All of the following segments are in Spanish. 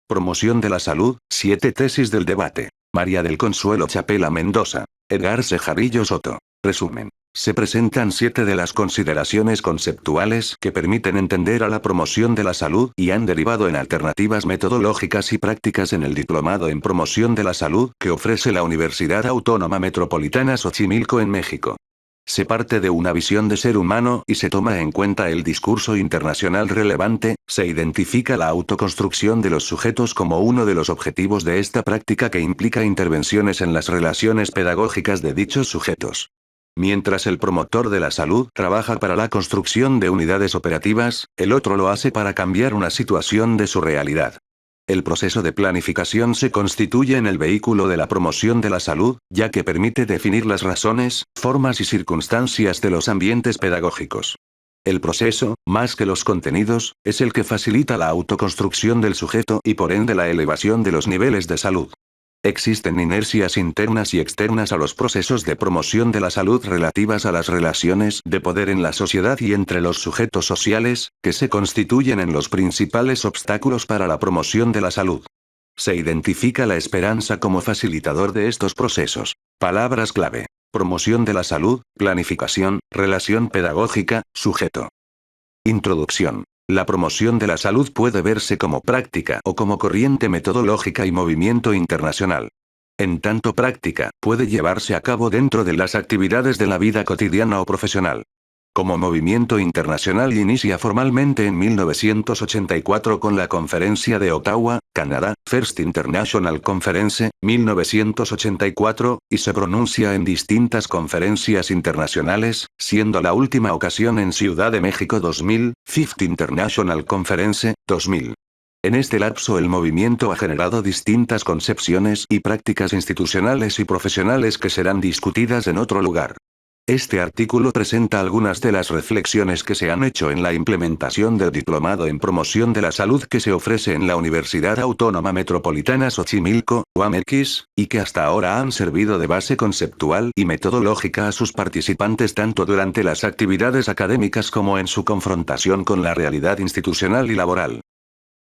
Promoción de la salud, 7 tesis del debate. María del Consuelo Chapela Mendoza. Edgar Cejarillo Soto. Resumen. Se presentan 7 de las consideraciones conceptuales que permiten entender a la promoción de la salud y han derivado en alternativas metodológicas y prácticas en el Diplomado en Promoción de la Salud que ofrece la Universidad Autónoma Metropolitana Xochimilco en México. Se parte de una visión de ser humano y se toma en cuenta el discurso internacional relevante, se identifica la autoconstrucción de los sujetos como uno de los objetivos de esta práctica que implica intervenciones en las relaciones pedagógicas de dichos sujetos. Mientras el promotor de la salud trabaja para la construcción de unidades operativas, el otro lo hace para cambiar una situación de su realidad. El proceso de planificación se constituye en el vehículo de la promoción de la salud, ya que permite definir las razones, formas y circunstancias de los ambientes pedagógicos. El proceso, más que los contenidos, es el que facilita la autoconstrucción del sujeto y por ende la elevación de los niveles de salud. Existen inercias internas y externas a los procesos de promoción de la salud relativas a las relaciones de poder en la sociedad y entre los sujetos sociales, que se constituyen en los principales obstáculos para la promoción de la salud. Se identifica la esperanza como facilitador de estos procesos. Palabras clave: promoción de la salud, planificación, relación pedagógica, sujeto. Introducción. La promoción de la salud puede verse como práctica o como corriente metodológica y movimiento internacional. En tanto práctica, puede llevarse a cabo dentro de las actividades de la vida cotidiana o profesional. Como movimiento internacional inicia formalmente en 1984 con la Conferencia de Ottawa, Canadá, First International Conference, 1984, y se pronuncia en distintas conferencias internacionales, siendo la última ocasión en Ciudad de México 2000, Fifth International Conference, 2000. En este lapso el movimiento ha generado distintas concepciones y prácticas institucionales y profesionales que serán discutidas en otro lugar. Este artículo presenta algunas de las reflexiones que se han hecho en la implementación del Diplomado en Promoción de la Salud que se ofrece en la Universidad Autónoma Metropolitana Xochimilco, UAMX, y que hasta ahora han servido de base conceptual y metodológica a sus participantes tanto durante las actividades académicas como en su confrontación con la realidad institucional y laboral.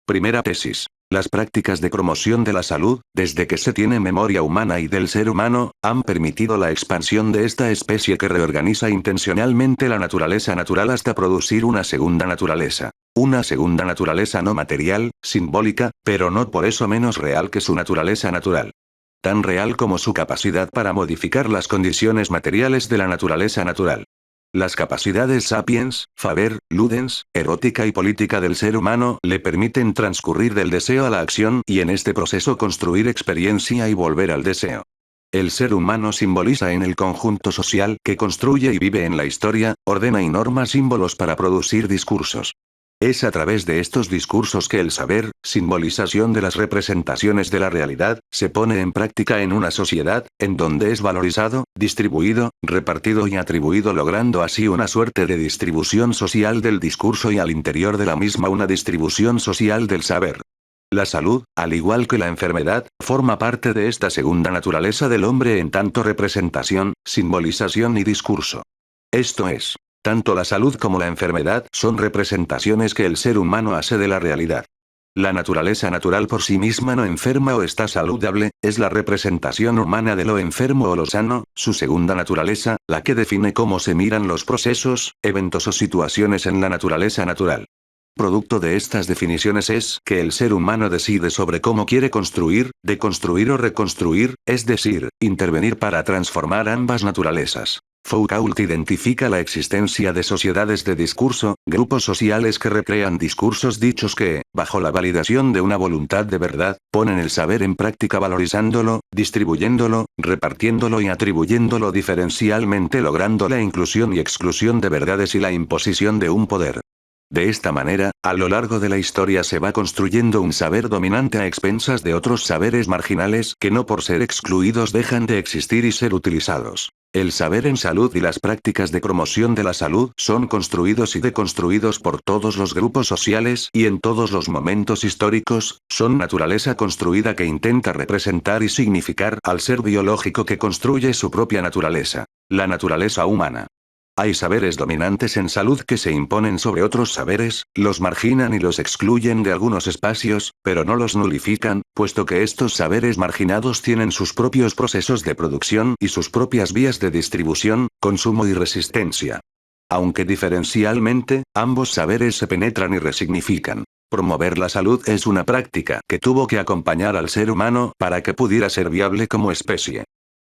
Primera tesis. Las prácticas de promoción de la salud, desde que se tiene memoria humana y del ser humano, han permitido la expansión de esta especie que reorganiza intencionalmente la naturaleza natural hasta producir una segunda naturaleza. Una segunda naturaleza no material, simbólica, pero no por eso menos real que su naturaleza natural. Tan real como su capacidad para modificar las condiciones materiales de la naturaleza natural. Las capacidades sapiens, faber, ludens, erótica y política del ser humano le permiten transcurrir del deseo a la acción y en este proceso construir experiencia y volver al deseo. El ser humano simboliza en el conjunto social que construye y vive en la historia, ordena y norma símbolos para producir discursos. Es a través de estos discursos que el saber, simbolización de las representaciones de la realidad, se pone en práctica en una sociedad, en donde es valorizado, distribuido, repartido y atribuido, logrando así una suerte de distribución social del discurso y al interior de la misma una distribución social del saber. La salud, al igual que la enfermedad, forma parte de esta segunda naturaleza del hombre en tanto representación, simbolización y discurso. Esto es, tanto la salud como la enfermedad son representaciones que el ser humano hace de la realidad. La naturaleza natural por sí misma no enferma o está saludable, es la representación humana de lo enfermo o lo sano, su segunda naturaleza, la que define cómo se miran los procesos, eventos o situaciones en la naturaleza natural. Producto de estas definiciones es que el ser humano decide sobre cómo quiere construir, deconstruir o reconstruir, es decir, intervenir para transformar ambas naturalezas. Foucault identifica la existencia de sociedades de discurso, grupos sociales que recrean discursos dichos que, bajo la validación de una voluntad de verdad, ponen el saber en práctica valorizándolo, distribuyéndolo, repartiéndolo y atribuyéndolo diferencialmente, logrando la inclusión y exclusión de verdades y la imposición de un poder. De esta manera, a lo largo de la historia se va construyendo un saber dominante a expensas de otros saberes marginales que no por ser excluidos dejan de existir y ser utilizados. El saber en salud y las prácticas de promoción de la salud son construidos y deconstruidos por todos los grupos sociales y en todos los momentos históricos, son naturaleza construida que intenta representar y significar al ser biológico que construye su propia naturaleza, la naturaleza humana. Hay saberes dominantes en salud que se imponen sobre otros saberes, los marginan y los excluyen de algunos espacios, pero no los nulifican, puesto que estos saberes marginados tienen sus propios procesos de producción y sus propias vías de distribución, consumo y resistencia. Aunque diferencialmente, ambos saberes se penetran y resignifican. Promover la salud es una práctica que tuvo que acompañar al ser humano para que pudiera ser viable como especie.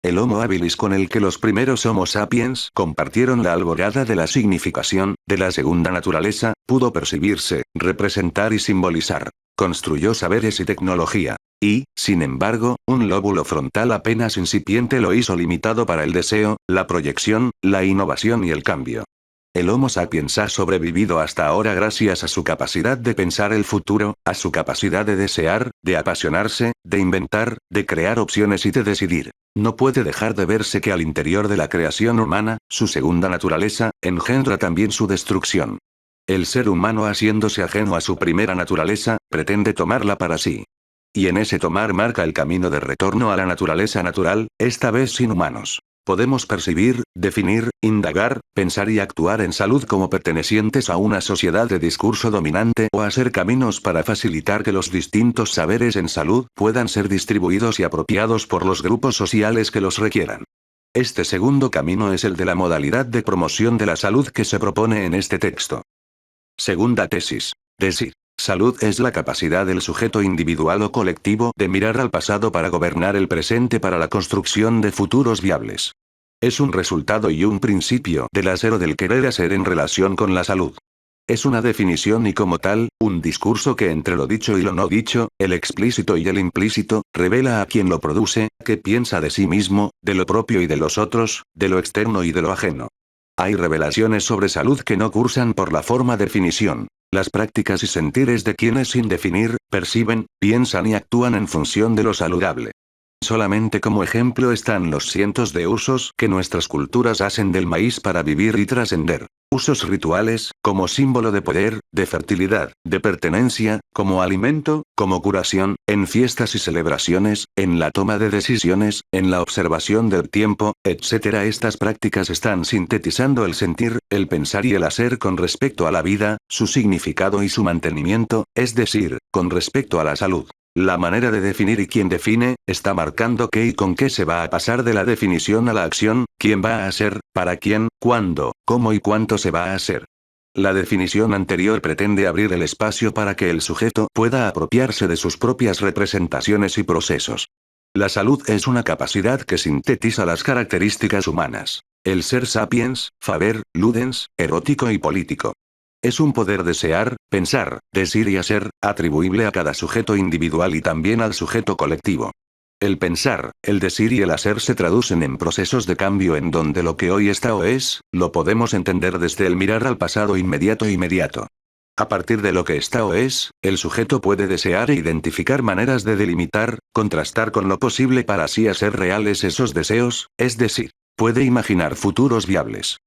El Homo habilis con el que los primeros Homo sapiens compartieron la alborada de la significación, de la segunda naturaleza, pudo percibirse, representar y simbolizar. Construyó saberes y tecnología. Y, sin embargo, un lóbulo frontal apenas incipiente lo hizo limitado para el deseo, la proyección, la innovación y el cambio. El Homo sapiens ha sobrevivido hasta ahora gracias a su capacidad de pensar el futuro, a su capacidad de desear, de apasionarse, de inventar, de crear opciones y de decidir. No puede dejar de verse que al interior de la creación humana, su segunda naturaleza, engendra también su destrucción. El ser humano, haciéndose ajeno a su primera naturaleza, pretende tomarla para sí. Y en ese tomar marca el camino de retorno a la naturaleza natural, esta vez sin humanos. Podemos percibir, definir, indagar, pensar y actuar en salud como pertenecientes a una sociedad de discurso dominante o hacer caminos para facilitar que los distintos saberes en salud puedan ser distribuidos y apropiados por los grupos sociales que los requieran. Este segundo camino es el de la modalidad de promoción de la salud que se propone en este texto. Segunda tesis. Decir. Salud es la capacidad del sujeto individual o colectivo de mirar al pasado para gobernar el presente para la construcción de futuros viables. Es un resultado y un principio del hacer o del querer hacer en relación con la salud. Es una definición y como tal, un discurso que entre lo dicho y lo no dicho, el explícito y el implícito, revela a quien lo produce, qué piensa de sí mismo, de lo propio y de los otros, de lo externo y de lo ajeno. Hay revelaciones sobre salud que no cursan por la forma definición. Las prácticas y sentires de quienes sin definir, perciben, piensan y actúan en función de lo saludable. Solamente como ejemplo están los cientos de usos que nuestras culturas hacen del maíz para vivir y trascender. Usos rituales, como símbolo de poder, de fertilidad, de pertenencia, como alimento, como curación, en fiestas y celebraciones, en la toma de decisiones, en la observación del tiempo, etc. Estas prácticas están sintetizando el sentir, el pensar y el hacer con respecto a la vida, su significado y su mantenimiento, es decir, con respecto a la salud. La manera de definir y quién define, está marcando qué y con qué se va a pasar de la definición a la acción, quién va a hacer, para quién, cuándo, cómo y cuánto se va a hacer. La definición anterior pretende abrir el espacio para que el sujeto pueda apropiarse de sus propias representaciones y procesos. La salud es una capacidad que sintetiza las características humanas. El ser sapiens, faber, ludens, erótico y político. Es un poder desear, pensar, decir y hacer, atribuible a cada sujeto individual y también al sujeto colectivo. El pensar, el decir y el hacer se traducen en procesos de cambio en donde lo que hoy está o es, lo podemos entender desde el mirar al pasado inmediato. A partir de lo que está o es, el sujeto puede desear e identificar maneras de delimitar, contrastar con lo posible para así hacer reales esos deseos, es decir, puede imaginar futuros viables.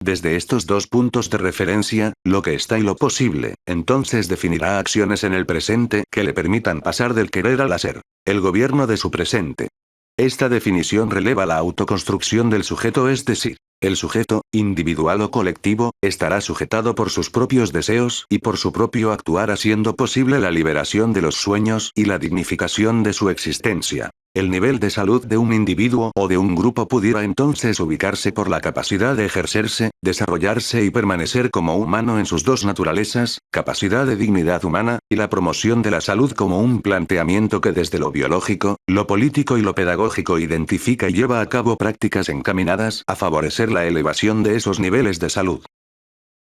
Desde estos dos puntos de referencia, lo que está y lo posible, entonces definirá acciones en el presente que le permitan pasar del querer al hacer. El gobierno de su presente. Esta definición releva la autoconstrucción del sujeto, es decir, el sujeto, individual o colectivo, estará sujetado por sus propios deseos y por su propio actuar haciendo posible la liberación de los sueños y la dignificación de su existencia. El nivel de salud de un individuo o de un grupo pudiera entonces ubicarse por la capacidad de ejercerse, desarrollarse y permanecer como humano en sus dos naturalezas, capacidad de dignidad humana, y la promoción de la salud como un planteamiento que desde lo biológico, lo político y lo pedagógico identifica y lleva a cabo prácticas encaminadas a favorecer la elevación de esos niveles de salud.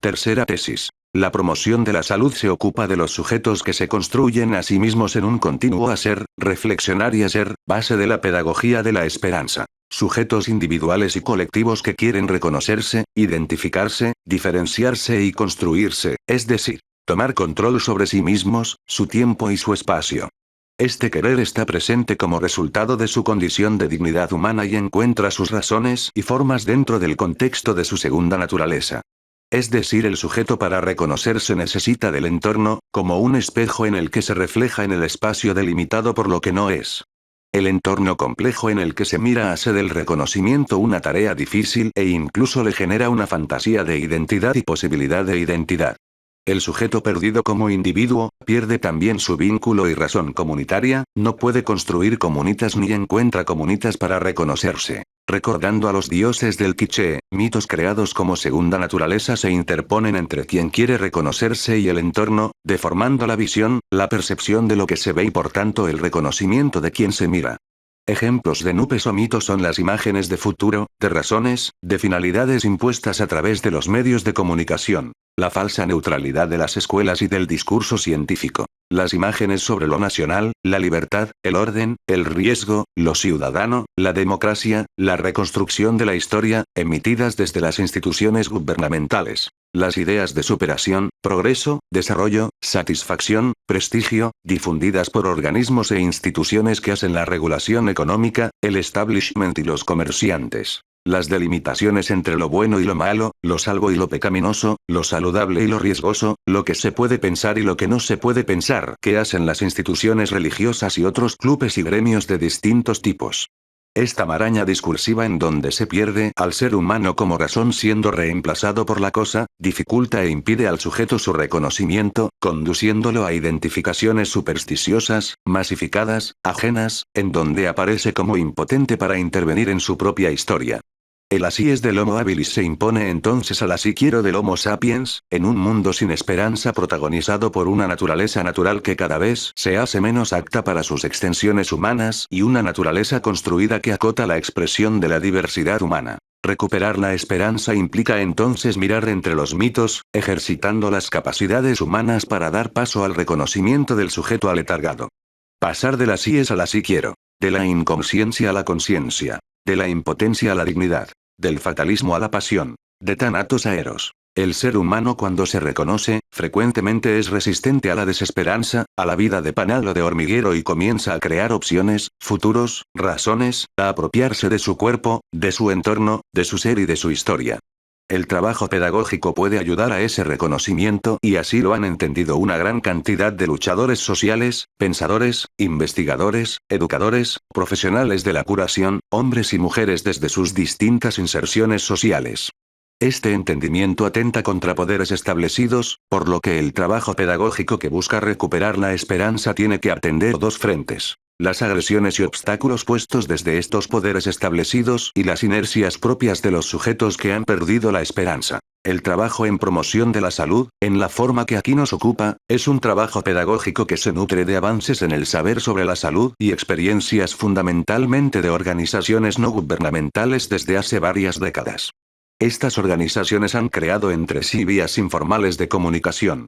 Tercera tesis. La promoción de la salud se ocupa de los sujetos que se construyen a sí mismos en un continuo hacer, reflexionar y hacer, base de la pedagogía de la esperanza. Sujetos individuales y colectivos que quieren reconocerse, identificarse, diferenciarse y construirse, es decir, tomar control sobre sí mismos, su tiempo y su espacio. Este querer está presente como resultado de su condición de dignidad humana y encuentra sus razones y formas dentro del contexto de su segunda naturaleza. Es decir, el sujeto para reconocerse necesita del entorno, como un espejo en el que se refleja en el espacio delimitado por lo que no es. El entorno complejo en el que se mira hace del reconocimiento una tarea difícil e incluso le genera una fantasía de identidad y posibilidad de identidad. El sujeto perdido como individuo, pierde también su vínculo y razón comunitaria, no puede construir comunitas ni encuentra comunitas para reconocerse. Recordando a los dioses del quiché, mitos creados como segunda naturaleza se interponen entre quien quiere reconocerse y el entorno, deformando la visión, la percepción de lo que se ve y por tanto el reconocimiento de quien se mira. Ejemplos de nubes o mitos son las imágenes de futuro, de razones, de finalidades impuestas a través de los medios de comunicación, la falsa neutralidad de las escuelas y del discurso científico, las imágenes sobre lo nacional, la libertad, el orden, el riesgo, lo ciudadano, la democracia, la reconstrucción de la historia, emitidas desde las instituciones gubernamentales. Las ideas de superación, progreso, desarrollo, satisfacción, prestigio, difundidas por organismos e instituciones que hacen la regulación económica, el establishment y los comerciantes. Las delimitaciones entre lo bueno y lo malo, lo salvo y lo pecaminoso, lo saludable y lo riesgoso, lo que se puede pensar y lo que no se puede pensar, que hacen las instituciones religiosas y otros clubes y gremios de distintos tipos. Esta maraña discursiva en donde se pierde al ser humano como razón siendo reemplazado por la cosa, dificulta e impide al sujeto su reconocimiento, conduciéndolo a identificaciones supersticiosas, masificadas, ajenas, en donde aparece como impotente para intervenir en su propia historia. El así es del Homo habilis se impone entonces al así quiero del Homo sapiens, en un mundo sin esperanza protagonizado por una naturaleza natural que cada vez se hace menos apta para sus extensiones humanas y una naturaleza construida que acota la expresión de la diversidad humana. Recuperar la esperanza implica entonces mirar entre los mitos, ejercitando las capacidades humanas para dar paso al reconocimiento del sujeto aletargado. Pasar del así es al así quiero. De la inconsciencia a la conciencia. De la impotencia a la dignidad. Del fatalismo a la pasión. De Thanatos a Eros. El ser humano cuando se reconoce, frecuentemente es resistente a la desesperanza, a la vida de panal o de hormiguero y comienza a crear opciones, futuros, razones, a apropiarse de su cuerpo, de su entorno, de su ser y de su historia. El trabajo pedagógico puede ayudar a ese reconocimiento y así lo han entendido una gran cantidad de luchadores sociales, pensadores, investigadores, educadores, profesionales de la curación, hombres y mujeres desde sus distintas inserciones sociales. Este entendimiento atenta contra poderes establecidos, por lo que el trabajo pedagógico que busca recuperar la esperanza tiene que atender dos frentes. Las agresiones y obstáculos puestos desde estos poderes establecidos y las inercias propias de los sujetos que han perdido la esperanza. El trabajo en promoción de la salud, en la forma que aquí nos ocupa, es un trabajo pedagógico que se nutre de avances en el saber sobre la salud y experiencias fundamentalmente de organizaciones no gubernamentales desde hace varias décadas. Estas organizaciones han creado entre sí vías informales de comunicación.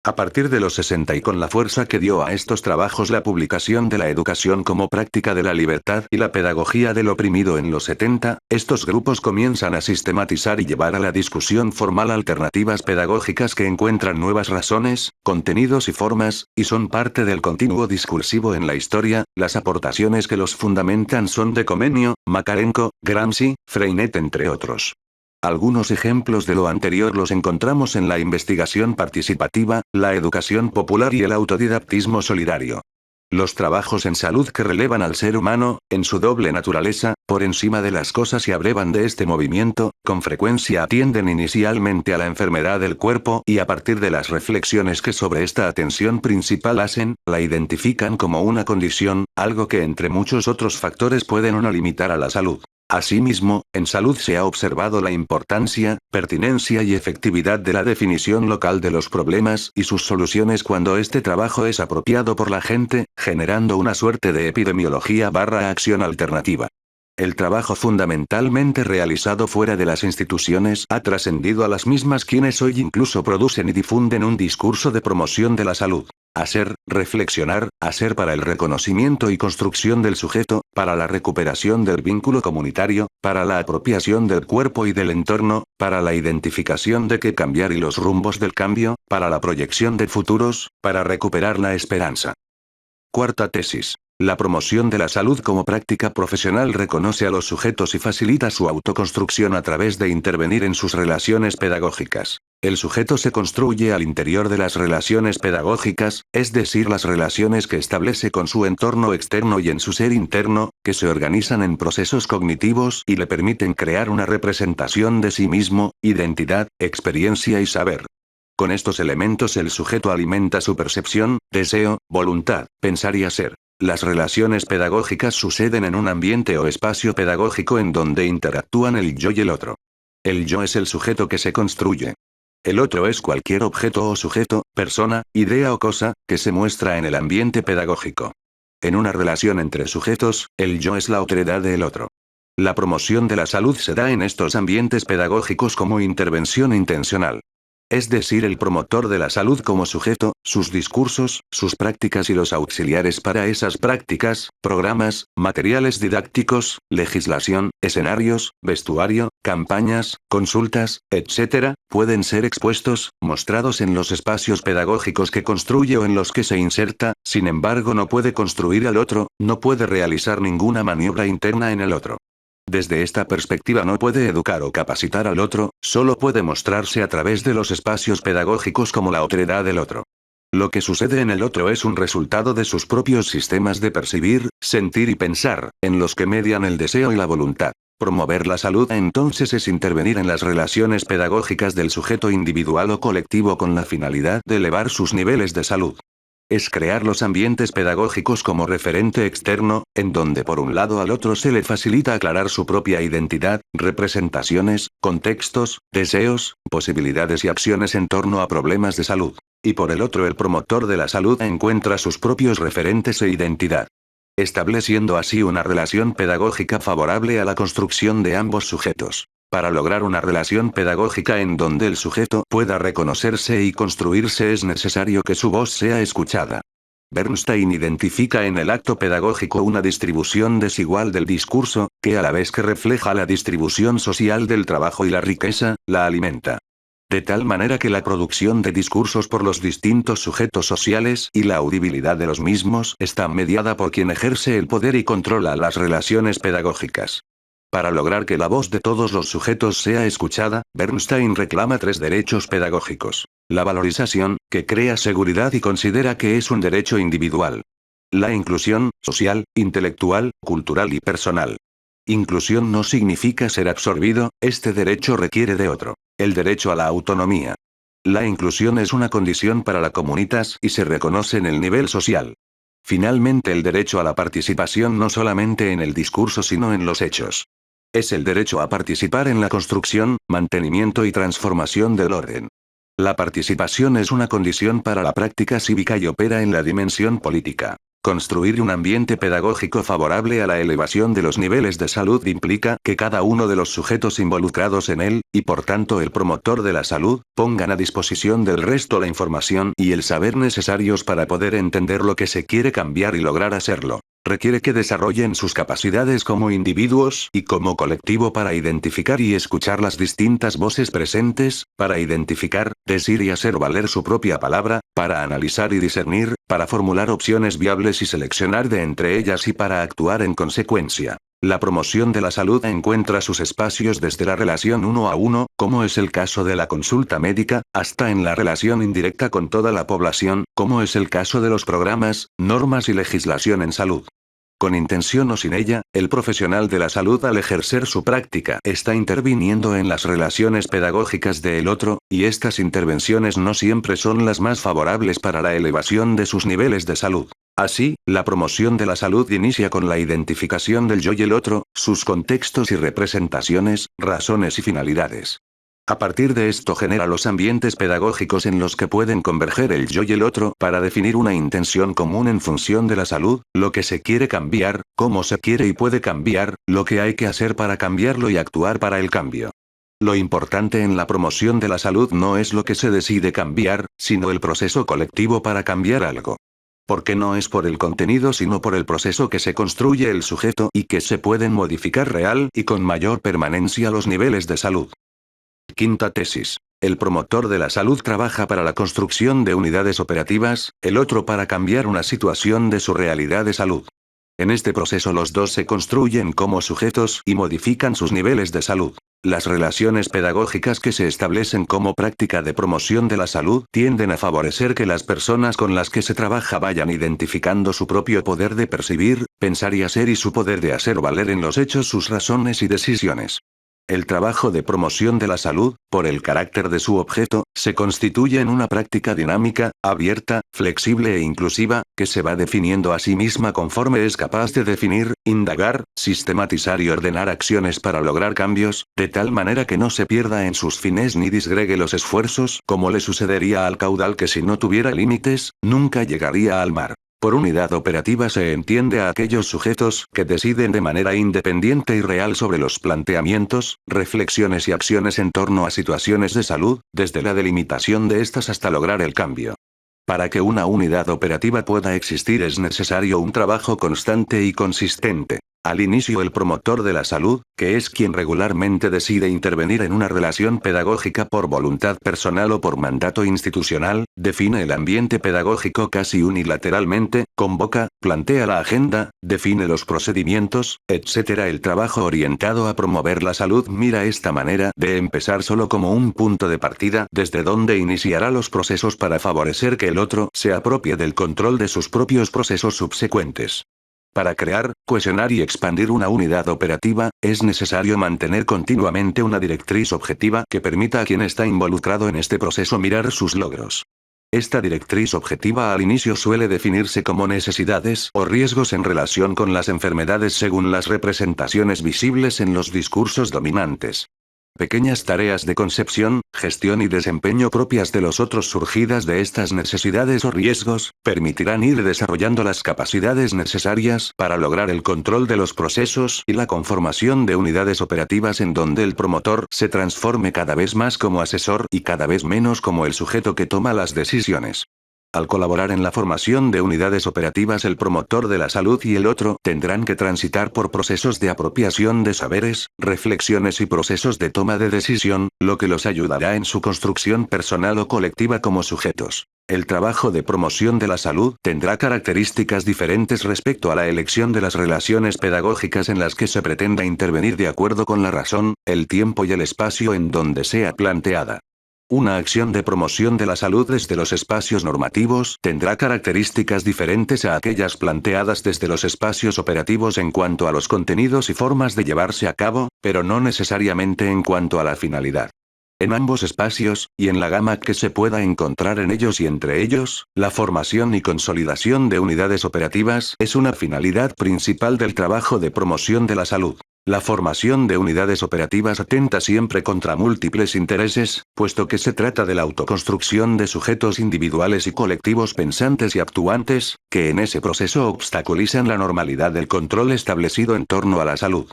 A partir de los 60 y con la fuerza que dio a estos trabajos la publicación de la educación como práctica de la libertad y la pedagogía del oprimido en los 70, estos grupos comienzan a sistematizar y llevar a la discusión formal alternativas pedagógicas que encuentran nuevas razones, contenidos y formas, y son parte del continuo discursivo en la historia. Las aportaciones que los fundamentan son de Comenio, Makarenko, Gramsci, Freinet entre otros. Algunos ejemplos de lo anterior los encontramos en la investigación participativa, la educación popular y el autodidactismo solidario. Los trabajos en salud que relevan al ser humano, en su doble naturaleza, por encima de las cosas y abrevan de este movimiento, con frecuencia atienden inicialmente a la enfermedad del cuerpo y a partir de las reflexiones que sobre esta atención principal hacen, la identifican como una condición, algo que entre muchos otros factores pueden o no limitar a la salud. Asimismo, en salud se ha observado la importancia, pertinencia y efectividad de la definición local de los problemas y sus soluciones cuando este trabajo es apropiado por la gente, generando una suerte de epidemiología/acción alternativa. El trabajo fundamentalmente realizado fuera de las instituciones ha trascendido a las mismas quienes hoy incluso producen y difunden un discurso de promoción de la salud. Hacer, reflexionar, hacer para el reconocimiento y construcción del sujeto, para la recuperación del vínculo comunitario, para la apropiación del cuerpo y del entorno, para la identificación de qué cambiar y los rumbos del cambio, para la proyección de futuros, para recuperar la esperanza. Cuarta tesis. La promoción de la salud como práctica profesional reconoce a los sujetos y facilita su autoconstrucción a través de intervenir en sus relaciones pedagógicas. El sujeto se construye al interior de las relaciones pedagógicas, es decir, las relaciones que establece con su entorno externo y en su ser interno, que se organizan en procesos cognitivos y le permiten crear una representación de sí mismo, identidad, experiencia y saber. Con estos elementos el sujeto alimenta su percepción, deseo, voluntad, pensar y hacer. Las relaciones pedagógicas suceden en un ambiente o espacio pedagógico en donde interactúan el yo y el otro. El yo es el sujeto que se construye. El otro es cualquier objeto o sujeto, persona, idea o cosa, que se muestra en el ambiente pedagógico. En una relación entre sujetos, el yo es la otredad del otro. La promoción de la salud se da en estos ambientes pedagógicos como intervención intencional. Es decir, el promotor de la salud como sujeto, sus discursos, sus prácticas y los auxiliares para esas prácticas, programas, materiales didácticos, legislación, escenarios, vestuario, campañas, consultas, etc., pueden ser expuestos, mostrados en los espacios pedagógicos que construye o en los que se inserta, sin embargo no puede construir al otro, no puede realizar ninguna maniobra interna en el otro. Desde esta perspectiva no puede educar o capacitar al otro, solo puede mostrarse a través de los espacios pedagógicos como la otredad del otro. Lo que sucede en el otro es un resultado de sus propios sistemas de percibir, sentir y pensar, en los que median el deseo y la voluntad. Promover la salud entonces es intervenir en las relaciones pedagógicas del sujeto individual o colectivo con la finalidad de elevar sus niveles de salud. Es crear los ambientes pedagógicos como referente externo, en donde por un lado al otro se le facilita aclarar su propia identidad, representaciones, contextos, deseos, posibilidades y acciones en torno a problemas de salud. Y por el otro el promotor de la salud encuentra sus propios referentes e identidad, estableciendo así una relación pedagógica favorable a la construcción de ambos sujetos. Para lograr una relación pedagógica en donde el sujeto pueda reconocerse y construirse es necesario que su voz sea escuchada. Bernstein identifica en el acto pedagógico una distribución desigual del discurso, que a la vez que refleja la distribución social del trabajo y la riqueza, la alimenta. De tal manera que la producción de discursos por los distintos sujetos sociales y la audibilidad de los mismos está mediada por quien ejerce el poder y controla las relaciones pedagógicas. Para lograr que la voz de todos los sujetos sea escuchada, Bernstein reclama 3 derechos pedagógicos. La valorización, que crea seguridad y considera que es un derecho individual. La inclusión, social, intelectual, cultural y personal. Inclusión no significa ser absorbido, este derecho requiere de otro. El derecho a la autonomía. La inclusión es una condición para la comunitas y se reconoce en el nivel social. Finalmente el derecho a la participación no solamente en el discurso sino en los hechos. Es el derecho a participar en la construcción, mantenimiento y transformación del orden. La participación es una condición para la práctica cívica y opera en la dimensión política. Construir un ambiente pedagógico favorable a la elevación de los niveles de salud implica que cada uno de los sujetos involucrados en él, y por tanto el promotor de la salud, pongan a disposición del resto la información y el saber necesarios para poder entender lo que se quiere cambiar y lograr hacerlo. Requiere que desarrollen sus capacidades como individuos y como colectivo para identificar y escuchar las distintas voces presentes, para identificar, decir y hacer valer su propia palabra, para analizar y discernir, para formular opciones viables y seleccionar de entre ellas y para actuar en consecuencia. La promoción de la salud encuentra sus espacios desde la relación uno a uno, como es el caso de la consulta médica, hasta en la relación indirecta con toda la población, como es el caso de los programas, normas y legislación en salud. Con intención o sin ella, el profesional de la salud al ejercer su práctica está interviniendo en las relaciones pedagógicas del otro, y estas intervenciones no siempre son las más favorables para la elevación de sus niveles de salud. Así, la promoción de la salud inicia con la identificación del yo y el otro, sus contextos y representaciones, razones y finalidades. A partir de esto genera los ambientes pedagógicos en los que pueden converger el yo y el otro para definir una intención común en función de la salud, lo que se quiere cambiar, cómo se quiere y puede cambiar, lo que hay que hacer para cambiarlo y actuar para el cambio. Lo importante en la promoción de la salud no es lo que se decide cambiar, sino el proceso colectivo para cambiar algo. Porque no es por el contenido sino por el proceso que se construye el sujeto y que se pueden modificar real y con mayor permanencia los niveles de salud. Quinta tesis. El promotor de la salud trabaja para la construcción de unidades operativas, el otro para cambiar una situación de su realidad de salud. En este proceso los dos se construyen como sujetos y modifican sus niveles de salud. Las relaciones pedagógicas que se establecen como práctica de promoción de la salud tienden a favorecer que las personas con las que se trabaja vayan identificando su propio poder de percibir, pensar y hacer y su poder de hacer valer en los hechos sus razones y decisiones. El trabajo de promoción de la salud, por el carácter de su objeto, se constituye en una práctica dinámica, abierta, flexible e inclusiva, que se va definiendo a sí misma conforme es capaz de definir, indagar, sistematizar y ordenar acciones para lograr cambios, de tal manera que no se pierda en sus fines ni disgregue los esfuerzos, como le sucedería al caudal que si no tuviera límites, nunca llegaría al mar. Por unidad operativa se entiende a aquellos sujetos que deciden de manera independiente y real sobre los planteamientos, reflexiones y acciones en torno a situaciones de salud, desde la delimitación de estas hasta lograr el cambio. Para que una unidad operativa pueda existir es necesario un trabajo constante y consistente. Al inicio el promotor de la salud, que es quien regularmente decide intervenir en una relación pedagógica por voluntad personal o por mandato institucional, define el ambiente pedagógico casi unilateralmente, convoca, plantea la agenda, define los procedimientos, etc. El trabajo orientado a promover la salud mira esta manera de empezar solo como un punto de partida desde donde iniciará los procesos para favorecer que el otro se apropie del control de sus propios procesos subsecuentes. Para crear, cohesionar y expandir una unidad operativa, es necesario mantener continuamente una directriz objetiva que permita a quien está involucrado en este proceso mirar sus logros. Esta directriz objetiva al inicio suele definirse como necesidades o riesgos en relación con las enfermedades según las representaciones visibles en los discursos dominantes. Pequeñas tareas de concepción, gestión y desempeño propias de los otros surgidas de estas necesidades o riesgos, permitirán ir desarrollando las capacidades necesarias para lograr el control de los procesos y la conformación de unidades operativas en donde el promotor se transforme cada vez más como asesor y cada vez menos como el sujeto que toma las decisiones. Al colaborar en la formación de unidades operativas el promotor de la salud y el otro tendrán que transitar por procesos de apropiación de saberes, reflexiones y procesos de toma de decisión, lo que los ayudará en su construcción personal o colectiva como sujetos. El trabajo de promoción de la salud tendrá características diferentes respecto a la elección de las relaciones pedagógicas en las que se pretenda intervenir de acuerdo con la razón, el tiempo y el espacio en donde sea planteada. Una acción de promoción de la salud desde los espacios normativos tendrá características diferentes a aquellas planteadas desde los espacios operativos en cuanto a los contenidos y formas de llevarse a cabo, pero no necesariamente en cuanto a la finalidad. En ambos espacios, y en la gama que se pueda encontrar en ellos y entre ellos, la formación y consolidación de unidades operativas es una finalidad principal del trabajo de promoción de la salud. La formación de unidades operativas atenta siempre contra múltiples intereses, puesto que se trata de la autoconstrucción de sujetos individuales y colectivos pensantes y actuantes, que en ese proceso obstaculizan la normalidad del control establecido en torno a la salud.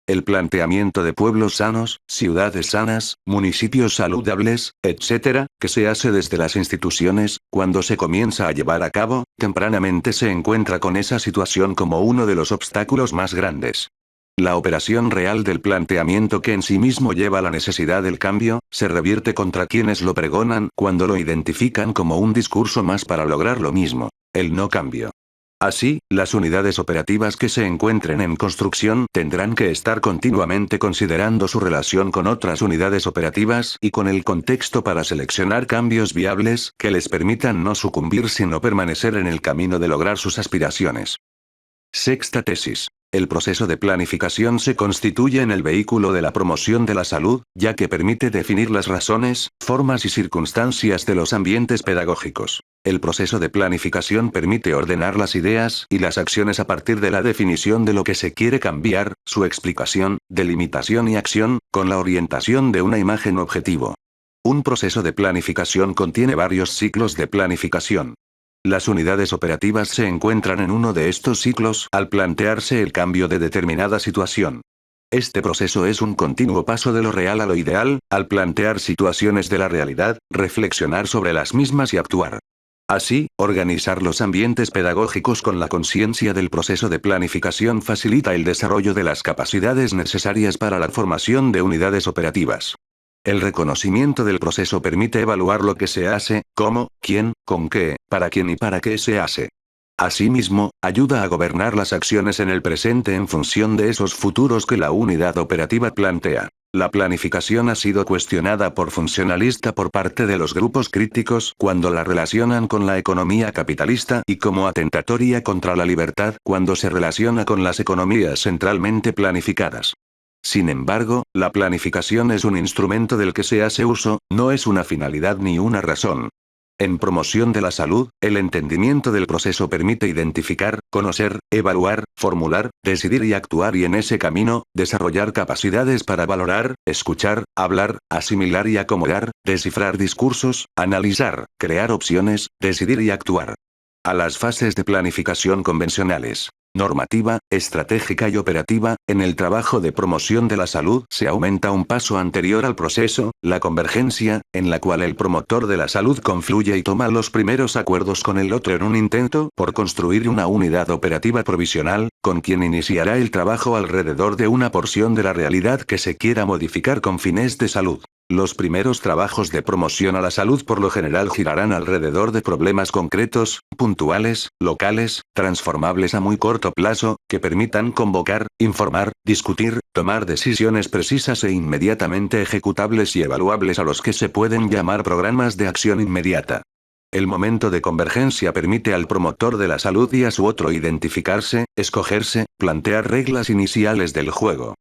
El planteamiento de pueblos sanos, ciudades sanas, municipios saludables, etc., que se hace desde las instituciones, cuando se comienza a llevar a cabo, tempranamente se encuentra con esa situación como uno de los obstáculos más grandes. La operación real del planteamiento que en sí mismo lleva a la necesidad del cambio, se revierte contra quienes lo pregonan cuando lo identifican como un discurso más para lograr lo mismo, el no cambio. Así, las unidades operativas que se encuentren en construcción tendrán que estar continuamente considerando su relación con otras unidades operativas y con el contexto para seleccionar cambios viables que les permitan no sucumbir sino permanecer en el camino de lograr sus aspiraciones. Sexta tesis. El proceso de planificación se constituye en el vehículo de la promoción de la salud, ya que permite definir las razones, formas y circunstancias de los ambientes pedagógicos. El proceso de planificación permite ordenar las ideas y las acciones a partir de la definición de lo que se quiere cambiar, su explicación, delimitación y acción, con la orientación de una imagen objetivo. Un proceso de planificación contiene varios ciclos de planificación. Las unidades operativas se encuentran en uno de estos ciclos al plantearse el cambio de determinada situación. Este proceso es un continuo paso de lo real a lo ideal, al plantear situaciones de la realidad, reflexionar sobre las mismas y actuar. Así, organizar los ambientes pedagógicos con la conciencia del proceso de planificación facilita el desarrollo de las capacidades necesarias para la formación de unidades operativas. El reconocimiento del proceso permite evaluar lo que se hace, cómo, quién, con qué, para quién y para qué se hace. Asimismo, ayuda a gobernar las acciones en el presente en función de esos futuros que la unidad operativa plantea. La planificación ha sido cuestionada por funcionalista por parte de los grupos críticos cuando la relacionan con la economía capitalista y como atentatoria contra la libertad cuando se relaciona con las economías centralmente planificadas. Sin embargo, la planificación es un instrumento del que se hace uso, no es una finalidad ni una razón. En promoción de la salud, el entendimiento del proceso permite identificar, conocer, evaluar, formular, decidir y actuar y en ese camino, desarrollar capacidades para valorar, escuchar, hablar, asimilar y acomodar, descifrar discursos, analizar, crear opciones, decidir y actuar. A las fases de planificación convencionales, normativa, estratégica y operativa, en el trabajo de promoción de la salud se aumenta un paso anterior al proceso, la convergencia, en la cual el promotor de la salud confluye y toma los primeros acuerdos con el otro en un intento por construir una unidad operativa provisional, con quien iniciará el trabajo alrededor de una porción de la realidad que se quiera modificar con fines de salud. Los primeros trabajos de promoción a la salud por lo general girarán alrededor de problemas concretos, puntuales, locales, transformables a muy corto plazo, que permitan convocar, informar, discutir, tomar decisiones precisas e inmediatamente ejecutables y evaluables a los que se pueden llamar programas de acción inmediata. El momento de convergencia permite al promotor de la salud y a su otro identificarse, escogerse, plantear reglas iniciales del juego.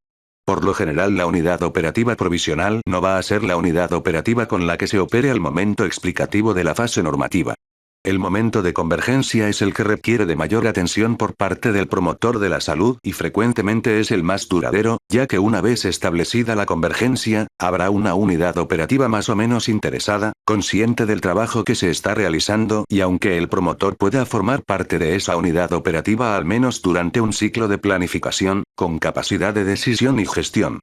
Por lo general la unidad operativa provisional no va a ser la unidad operativa con la que se opere al momento explicativo de la fase normativa. El momento de convergencia es el que requiere de mayor atención por parte del promotor de la salud y frecuentemente es el más duradero, ya que una vez establecida la convergencia, habrá una unidad operativa más o menos interesada, consciente del trabajo que se está realizando y aunque el promotor pueda formar parte de esa unidad operativa al menos durante un ciclo de planificación, con capacidad de decisión y gestión.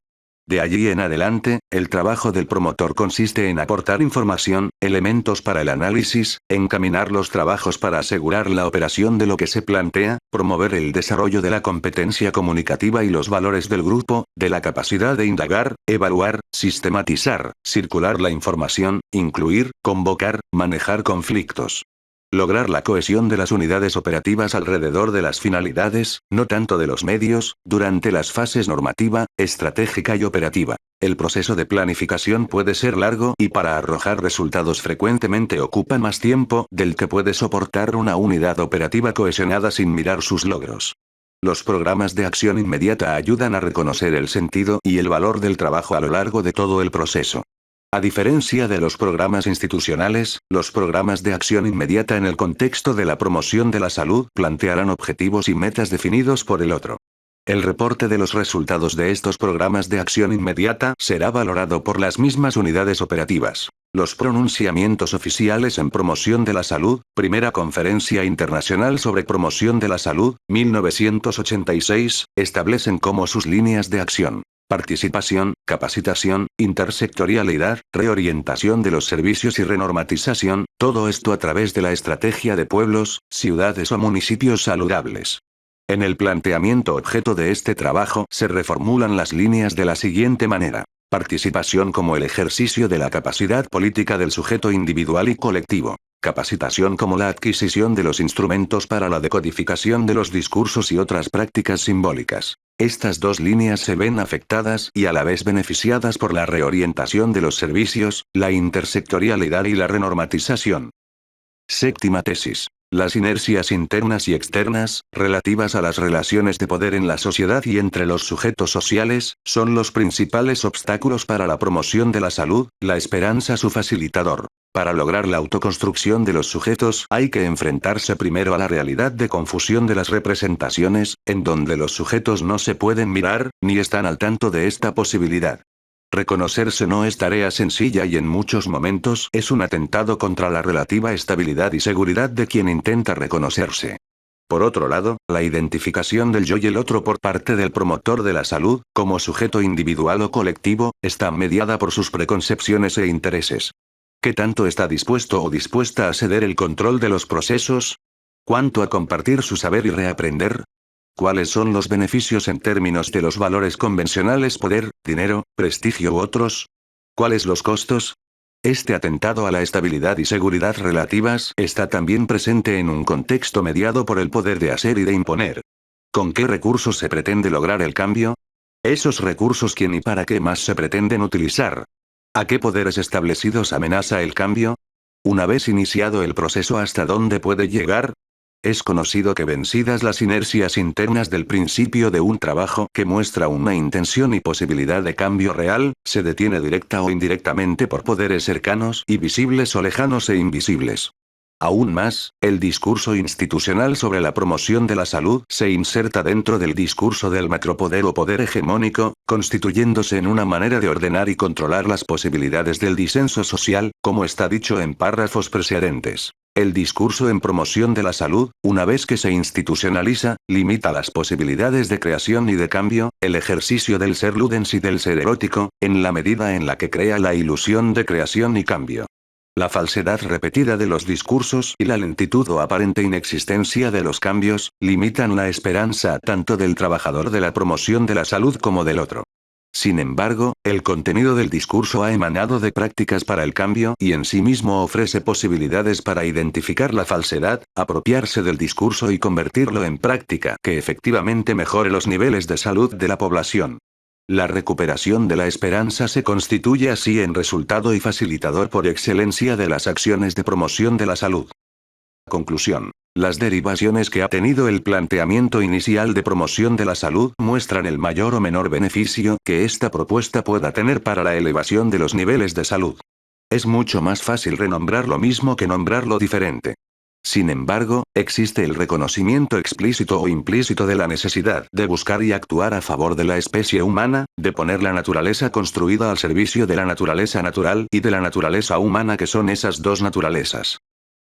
De allí en adelante, el trabajo del promotor consiste en aportar información, elementos para el análisis, encaminar los trabajos para asegurar la operación de lo que se plantea, promover el desarrollo de la competencia comunicativa y los valores del grupo, de la capacidad de indagar, evaluar, sistematizar, circular la información, incluir, convocar, manejar conflictos. Lograr la cohesión de las unidades operativas alrededor de las finalidades, no tanto de los medios, durante las fases normativa, estratégica y operativa. El proceso de planificación puede ser largo y para arrojar resultados frecuentemente ocupa más tiempo del que puede soportar una unidad operativa cohesionada sin mirar sus logros. Los programas de acción inmediata ayudan a reconocer el sentido y el valor del trabajo a lo largo de todo el proceso. A diferencia de los programas institucionales, los programas de acción inmediata en el contexto de la promoción de la salud plantearán objetivos y metas definidos por el otro. El reporte de los resultados de estos programas de acción inmediata será valorado por las mismas unidades operativas. Los pronunciamientos oficiales en promoción de la salud, Primera Conferencia Internacional sobre Promoción de la Salud, 1986, establecen como sus líneas de acción: participación, capacitación, intersectorialidad, reorientación de los servicios y renormatización, todo esto a través de la estrategia de pueblos, ciudades o municipios saludables. En el planteamiento objeto de este trabajo se reformulan las líneas de la siguiente manera. Participación como el ejercicio de la capacidad política del sujeto individual y colectivo. Capacitación como la adquisición de los instrumentos para la decodificación de los discursos y otras prácticas simbólicas. Estas dos líneas se ven afectadas y a la vez beneficiadas por la reorientación de los servicios, la intersectorialidad y la renormatización. Séptima tesis. Las inercias internas y externas, relativas a las relaciones de poder en la sociedad y entre los sujetos sociales, son los principales obstáculos para la promoción de la salud, la esperanza su facilitador. Para lograr la autoconstrucción de los sujetos hay que enfrentarse primero a la realidad de confusión de las representaciones, en donde los sujetos no se pueden mirar, ni están al tanto de esta posibilidad. Reconocerse no es tarea sencilla y en muchos momentos es un atentado contra la relativa estabilidad y seguridad de quien intenta reconocerse. Por otro lado, la identificación del yo y el otro por parte del promotor de la salud, como sujeto individual o colectivo, está mediada por sus preconcepciones e intereses. ¿Qué tanto está dispuesto o dispuesta a ceder el control de los procesos? ¿Cuánto a compartir su saber y reaprender? ¿Cuáles son los beneficios en términos de los valores convencionales: poder, dinero, prestigio u otros? ¿Cuáles los costos? Este atentado a la estabilidad y seguridad relativas está también presente en un contexto mediado por el poder de hacer y de imponer. ¿Con qué recursos se pretende lograr el cambio? ¿Esos recursos quién y para qué más se pretenden utilizar? ¿A qué poderes establecidos amenaza el cambio? Una vez iniciado el proceso, ¿hasta dónde puede llegar? Es conocido que vencidas las inercias internas del principio de un trabajo que muestra una intención y posibilidad de cambio real, se detiene directa o indirectamente por poderes cercanos y visibles o lejanos e invisibles. Aún más, el discurso institucional sobre la promoción de la salud se inserta dentro del discurso del macropoder o poder hegemónico, constituyéndose en una manera de ordenar y controlar las posibilidades del disenso social, como está dicho en párrafos precedentes. El discurso en promoción de la salud, una vez que se institucionaliza, limita las posibilidades de creación y de cambio, el ejercicio del ser ludens y del ser erótico, en la medida en la que crea la ilusión de creación y cambio. La falsedad repetida de los discursos y la lentitud o aparente inexistencia de los cambios, limitan la esperanza tanto del trabajador de la promoción de la salud como del otro. Sin embargo, el contenido del discurso ha emanado de prácticas para el cambio y en sí mismo ofrece posibilidades para identificar la falsedad, apropiarse del discurso y convertirlo en práctica que efectivamente mejore los niveles de salud de la población. La recuperación de la esperanza se constituye así en resultado y facilitador por excelencia de las acciones de promoción de la salud. Conclusión. Las derivaciones que ha tenido el planteamiento inicial de promoción de la salud muestran el mayor o menor beneficio que esta propuesta pueda tener para la elevación de los niveles de salud. Es mucho más fácil renombrar lo mismo que nombrarlo diferente. Sin embargo, existe el reconocimiento explícito o implícito de la necesidad de buscar y actuar a favor de la especie humana, de poner la naturaleza construida al servicio de la naturaleza natural y de la naturaleza humana, que son esas dos naturalezas.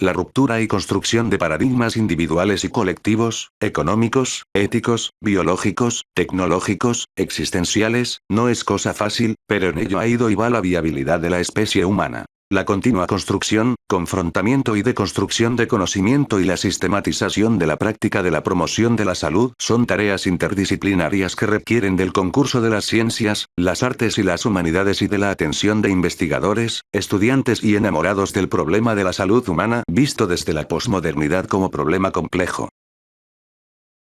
La ruptura y construcción de paradigmas individuales y colectivos, económicos, éticos, biológicos, tecnológicos, existenciales, no es cosa fácil, pero en ello ha ido y va la viabilidad de la especie humana. La continua construcción, confrontamiento y deconstrucción de conocimiento y la sistematización de la práctica de la promoción de la salud son tareas interdisciplinarias que requieren del concurso de las ciencias, las artes y las humanidades y de la atención de investigadores, estudiantes y enamorados del problema de la salud humana, visto desde la posmodernidad como problema complejo.